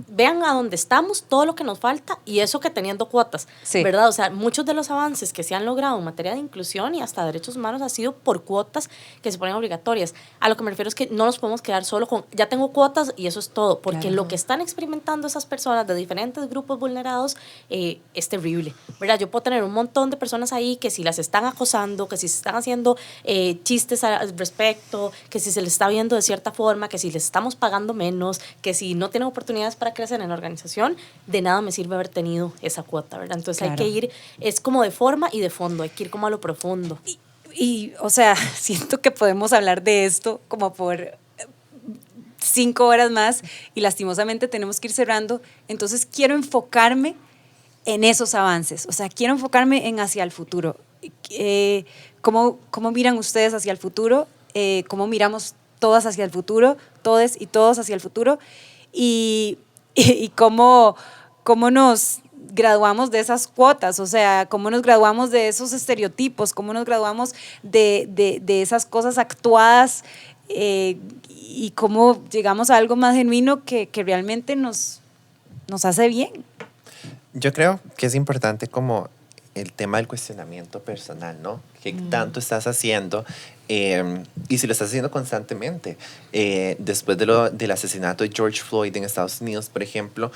vean a dónde estamos, todo lo que nos falta y eso que teniendo cuotas, Sí. ¿verdad? O sea, muchos de los avances que se han logrado en materia de inclusión y hasta derechos humanos ha sido por cuotas que se ponen obligatorias. A lo que me refiero es que no nos podemos quedar solo con, ya tengo cuotas y eso es todo, porque Claro. lo que están experimentando esas personas de diferentes grupos vulnerados es terrible, ¿verdad? Yo puedo tener un montón de personas ahí que si las están acosando, que si se están haciendo chistes al respecto, que si se les está viendo de cierta forma, que si les estamos pagando menos, que si no tienen oportunidades para crecer en la organización, de nada me sirve haber tenido esa cuota, ¿verdad? Entonces Claro. hay que ir, es como de forma y de fondo, hay que ir como a lo profundo. Y, o sea, siento que podemos hablar de esto como por 5 horas más y lastimosamente tenemos que ir cerrando. Entonces quiero enfocarme en esos avances, o sea, quiero enfocarme en hacia el futuro. ¿Cómo miran ustedes hacia el futuro? ¿Cómo miramos todas hacia el futuro? Todes y todos hacia el futuro. Y cómo nos graduamos de esas cuotas, o sea, cómo nos graduamos de esos estereotipos, cómo nos graduamos de esas cosas actuadas y cómo llegamos a algo más genuino que realmente nos hace bien. Yo creo que es importante como el tema del cuestionamiento personal, ¿no? ¿Qué tanto estás haciendo? Y si lo estás haciendo constantemente. Después del asesinato de George Floyd en Estados Unidos, por ejemplo,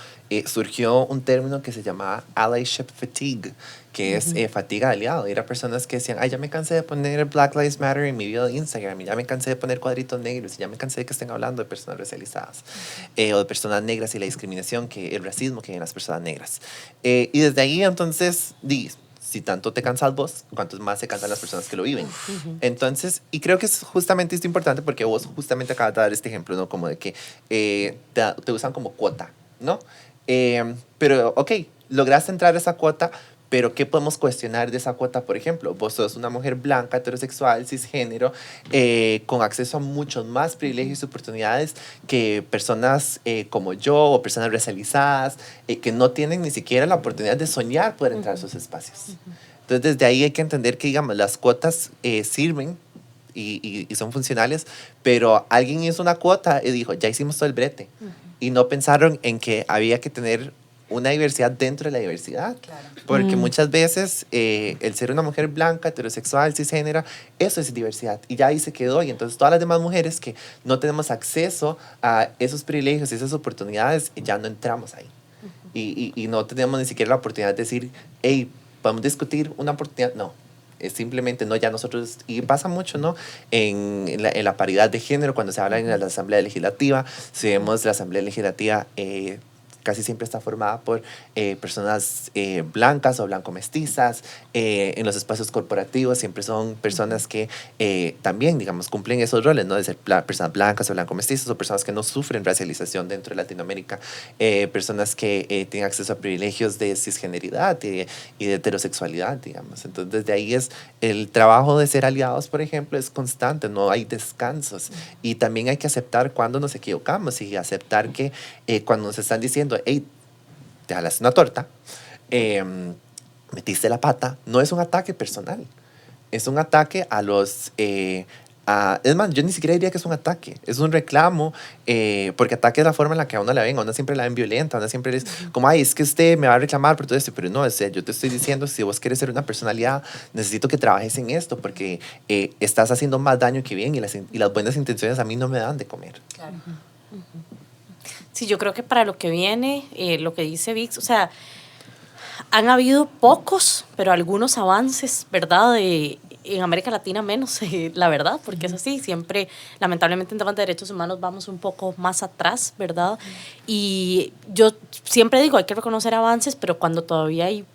surgió un término que se llamaba allyship fatigue, que es fatiga de aliado. Era personas que decían, ay, ya me cansé de poner Black Lives Matter en mi video de Instagram, y ya me cansé de poner cuadritos negros, y ya me cansé de que estén hablando de personas racializadas, o de personas negras y la discriminación, el racismo que hay en las personas negras. Y desde ahí, entonces, si tanto te cansas vos, ¿cuántos más se cansan las personas que lo viven? Entonces, y creo que es justamente esto importante porque vos justamente acabas de dar este ejemplo, ¿no? Como de que te usan como cuota, ¿no? Pero, ok, lograste entrar a esa cuota, pero ¿qué podemos cuestionar de esa cuota? Por ejemplo, vos sos una mujer blanca, heterosexual, cisgénero, con acceso a muchos más privilegios y oportunidades que personas como yo o personas racializadas que no tienen ni siquiera la oportunidad de soñar poder entrar a esos espacios. Entonces, desde ahí hay que entender que, digamos, las cuotas sirven y son funcionales, pero alguien hizo una cuota y dijo, ya hicimos todo el brete. Y no pensaron en que había que tener una diversidad dentro de la diversidad. Claro. Porque muchas veces el ser una mujer blanca, heterosexual, cisgénera, eso es diversidad. Y ya ahí se quedó. Y entonces todas las demás mujeres que no tenemos acceso a esos privilegios, esas oportunidades, ya no entramos ahí. Y no tenemos ni siquiera la oportunidad de decir, hey, ¿podemos discutir una oportunidad? No. Es simplemente, no, ya nosotros, y pasa mucho, ¿no? En la paridad de género, cuando se habla en la Asamblea Legislativa, si vemos la Asamblea Legislativa, casi siempre está formada por personas blancas o blanco-mestizas. En los espacios corporativos siempre son personas que también, digamos, cumplen esos roles, ¿no? De ser personas blancas o blanco-mestizas, o personas que no sufren racialización dentro de Latinoamérica, personas que tienen acceso a privilegios de cisgeneridad y de heterosexualidad, digamos. Entonces, desde ahí es el trabajo de ser aliados, por ejemplo, es constante, no hay descansos. Y también hay que aceptar cuando nos equivocamos y aceptar que cuando nos están diciendo, hey, te jalaste una torta, metiste la pata, no es un ataque personal, es un ataque a los... es más, yo ni siquiera diría que es un ataque, es un reclamo, porque ataque es la forma en la que a uno la ven, a uno siempre la ven violenta, a uno siempre es como, ay, es que usted me va a reclamar por todo esto, pero no, yo te estoy diciendo, si vos quieres ser una personalidad, necesito que trabajes en esto, porque estás haciendo más daño que bien, y las buenas intenciones a mí no me dan de comer. Claro. Sí, yo creo que para lo que viene, lo que dice Vix, o sea, han habido pocos, pero algunos avances, ¿verdad? En América Latina menos, la verdad, porque es así, siempre, lamentablemente en temas de derechos humanos vamos un poco más atrás, ¿verdad? Y yo siempre digo, hay que reconocer avances, pero cuando todavía hay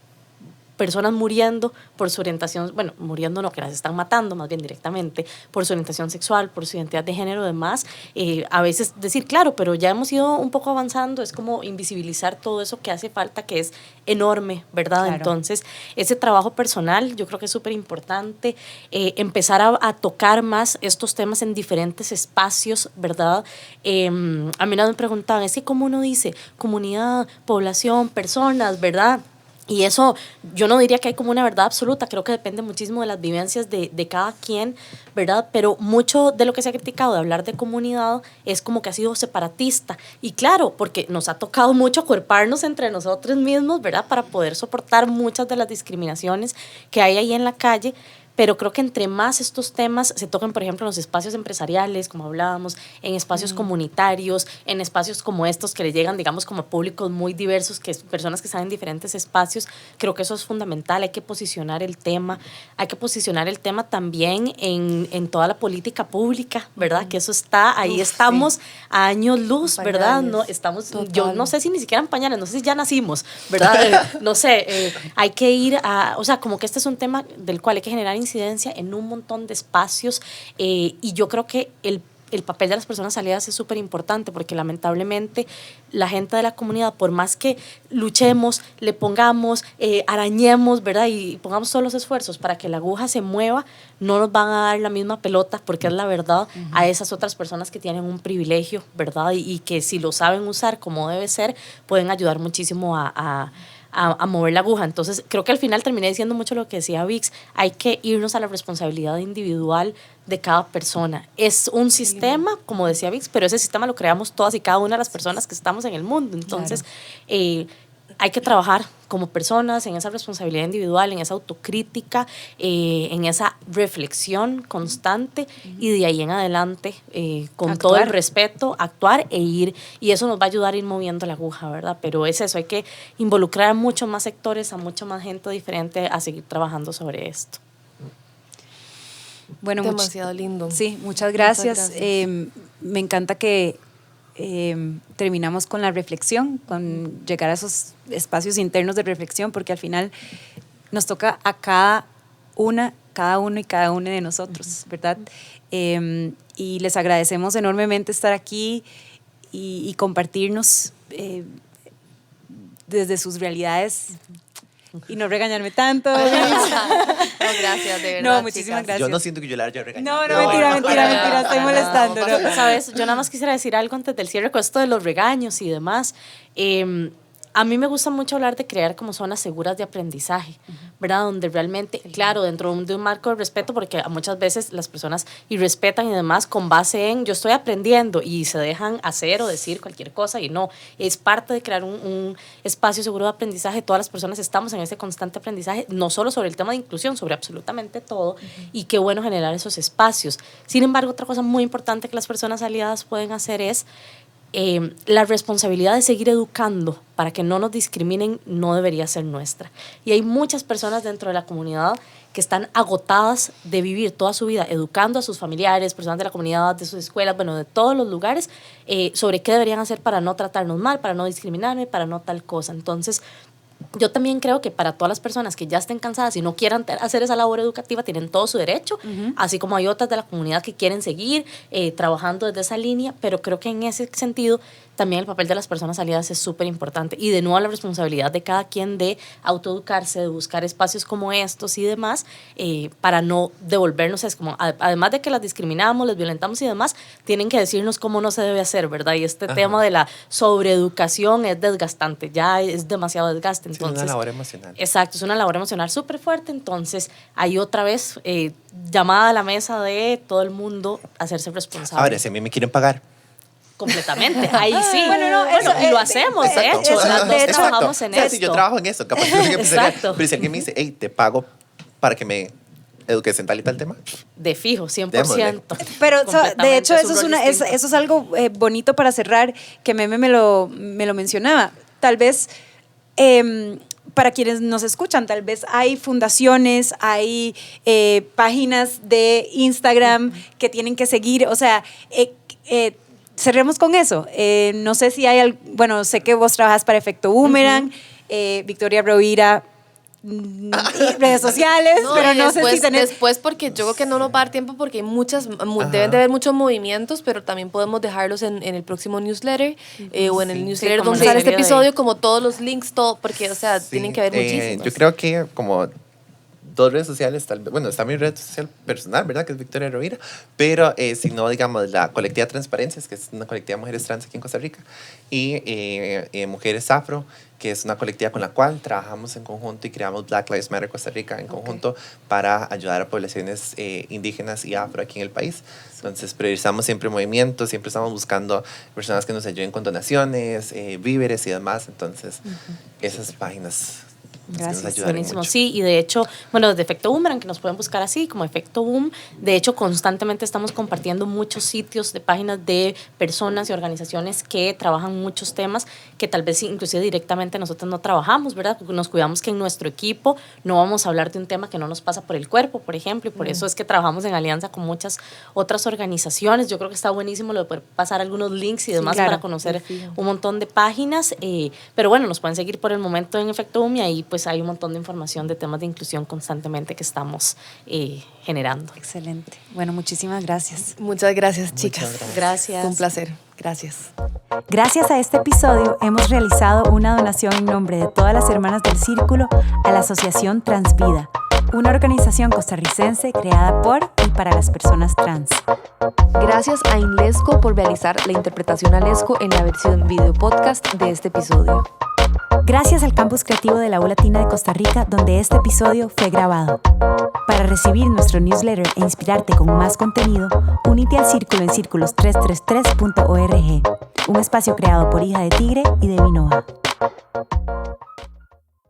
personas muriendo por su orientación, bueno, muriendo no, que las están matando más bien directamente, por su orientación sexual, por su identidad de género, demás, a veces decir, claro, pero ya hemos ido un poco avanzando, es como invisibilizar todo eso que hace falta, que es enorme, ¿verdad? Claro. Entonces, ese trabajo personal yo creo que es súper importante, empezar a tocar más estos temas en diferentes espacios, ¿verdad? A mí me preguntaban, es que como uno dice, comunidad, población, personas, ¿verdad? Y eso yo no diría que hay como una verdad absoluta, creo que depende muchísimo de las vivencias de cada quien, ¿verdad? Pero mucho de lo que se ha criticado de hablar de comunidad es como que ha sido separatista. Y claro, porque nos ha tocado mucho acuerparnos entre nosotros mismos, ¿verdad? Para poder soportar muchas de las discriminaciones que hay ahí en la calle. Pero creo que entre más estos temas se tocan, por ejemplo, en los espacios empresariales, como hablábamos, en espacios comunitarios, en espacios como estos que le llegan, digamos, como a públicos muy diversos, que personas que están en diferentes espacios, creo que eso es fundamental. Hay que posicionar el tema también en toda la política pública, ¿verdad? Que eso está, ahí estamos a años luz, ¿verdad? No, estamos, yo no sé si ni siquiera en pañales, no sé si ya nacimos, ¿verdad? No sé, hay que ir a, o sea, como que este es un tema del cual hay que generar incidencia en un montón de espacios, y yo creo que el papel de las personas aliadas es súper importante, porque lamentablemente la gente de la comunidad, por más que luchemos, le pongamos, arañemos, ¿verdad? Y pongamos todos los esfuerzos para que la aguja se mueva, no nos van a dar la misma pelota, porque es la verdad, a esas otras personas que tienen un privilegio, ¿verdad? Y que si lo saben usar como debe ser, pueden ayudar muchísimo a mover la aguja. Entonces, creo que al final terminé diciendo mucho lo que decía Vix, hay que irnos a la responsabilidad individual de cada persona. Es un sistema, como decía Vix, pero ese sistema lo creamos todas y cada una de las personas que estamos en el mundo. Entonces, hay que trabajar como personas en esa responsabilidad individual, en esa autocrítica, en esa reflexión constante, y de ahí en adelante, con todo el respeto, actuar e ir, y eso nos va a ayudar a ir moviendo la aguja, ¿verdad? Pero es eso, hay que involucrar a muchos más sectores, a mucha más gente diferente a seguir trabajando sobre esto. Bueno, demasiado lindo. Sí, muchas gracias. Me encanta que terminamos con la reflexión, con llegar a esos espacios internos de reflexión, porque al final nos toca a cada uno y cada una de nosotros, ¿verdad? Y les agradecemos enormemente estar aquí y compartirnos desde sus realidades. Y no regañarme tanto. No, gracias, de verdad. No, muchísimas gracias. Yo no siento que yo la haya regañado. No, mentira, estoy molestando. No. Sabes, yo nada más quisiera decir algo antes del cierre con esto de los regaños y demás. A mí me gusta mucho hablar de crear como zonas seguras de aprendizaje, ¿verdad? Donde realmente, claro, dentro de un marco de respeto, porque muchas veces las personas irrespetan y demás con base en yo estoy aprendiendo y se dejan hacer o decir cualquier cosa y no, es parte de crear un espacio seguro de aprendizaje. Todas las personas estamos en ese constante aprendizaje, no solo sobre el tema de inclusión, sobre absolutamente todo, y qué bueno generar esos espacios. Sin embargo, otra cosa muy importante que las personas aliadas pueden hacer es la responsabilidad de seguir educando para que no nos discriminen no debería ser nuestra. Y hay muchas personas dentro de la comunidad que están agotadas de vivir toda su vida educando a sus familiares, personas de la comunidad, de sus escuelas, bueno, de todos los lugares, sobre qué deberían hacer para no tratarnos mal, para no discriminarme, para no tal cosa. Entonces, yo también creo que para todas las personas que ya estén cansadas y no quieran hacer esa labor educativa, tienen todo su derecho, así como hay otras de la comunidad que quieren seguir trabajando desde esa línea, pero creo que en ese sentido también el papel de las personas aliadas es súper importante y de nuevo la responsabilidad de cada quien de autoeducarse, de buscar espacios como estos y demás para no devolvernos, es como, además de que las discriminamos, les violentamos y demás, tienen que decirnos cómo no se debe hacer, ¿verdad? Y este tema de la sobreeducación es desgastante, ya es demasiado desgaste. Entonces, es una labor emocional. Exacto, es una labor emocional súper fuerte, entonces hay otra vez llamada a la mesa de todo el mundo hacerse responsable. Ahora, si a mí me quieren pagar. Completamente, ahí sí. Bueno, y lo hacemos, de hecho, trabajamos en esto. Sí, yo trabajo en eso, capaz que Exacto. pero si alguien me dice, hey, te pago para que me eduques en tal y tal tema. De fijo, 100%. Démosle. Pero de hecho eso es algo bonito para cerrar, que Meme me lo mencionaba. Tal vez para quienes nos escuchan, tal vez hay fundaciones, hay páginas de Instagram que tienen que seguir, o sea, cerremos con eso. No sé si hay, bueno, sé que vos trabajas para Efecto Boomerang, Victoria Rovira, redes sociales, pero no sé si tenés... Después, porque yo creo que no nos va a dar tiempo porque hay muchas, deben de haber muchos movimientos, pero también podemos dejarlos en el próximo newsletter o en el newsletter donde sale este episodio, como todos los links, todo, porque, o sea, tienen que haber muchísimos. Yo creo que como 2 redes sociales, tal vez, bueno, está mi red social personal, ¿verdad? Que es Victoria Rovira, pero si no, digamos, la colectiva Transparencias, que es una colectiva de mujeres trans aquí en Costa Rica, y Mujeres Afro, que es una colectiva con la cual trabajamos en conjunto y creamos Black Lives Matter Costa Rica en conjunto para ayudar a poblaciones indígenas y afro aquí en el país. Entonces, priorizamos siempre movimientos, siempre estamos buscando personas que nos ayuden con donaciones, víveres y demás. Entonces, esas páginas... Gracias, buenísimo. Mucho. Sí, y de hecho, bueno, desde Efecto Boomerang, que nos pueden buscar así, como Efecto Boom, de hecho, constantemente estamos compartiendo muchos sitios de páginas de personas y organizaciones que trabajan muchos temas que tal vez inclusive directamente nosotros no trabajamos, ¿verdad? Porque nos cuidamos que en nuestro equipo no vamos a hablar de un tema que no nos pasa por el cuerpo, por ejemplo, y por eso es que trabajamos en alianza con muchas otras organizaciones. Yo creo que está buenísimo lo de poder pasar algunos links y demás, sí, claro, para conocer un montón de páginas, pero bueno, nos pueden seguir por el momento en Efecto Boom y ahí pues hay un montón de información de temas de inclusión constantemente que estamos generando. Excelente. Bueno, muchísimas gracias. Muchas gracias, chicas. Gracias. Fue un placer. Gracias. Gracias a este episodio hemos realizado una donación en nombre de todas las hermanas del Círculo a la Asociación Transvida, una organización costarricense creada por y para las personas trans. Gracias a Inlesco por realizar la interpretación a Lesco en la versión video podcast de este episodio. Gracias al Campus Creativo de la U Latina de Costa Rica, donde este episodio fue grabado. Para recibir nuestro newsletter e inspirarte con más contenido, únete al Círculo en círculos333.org, un espacio creado por Hija de Tigre y de Vinova.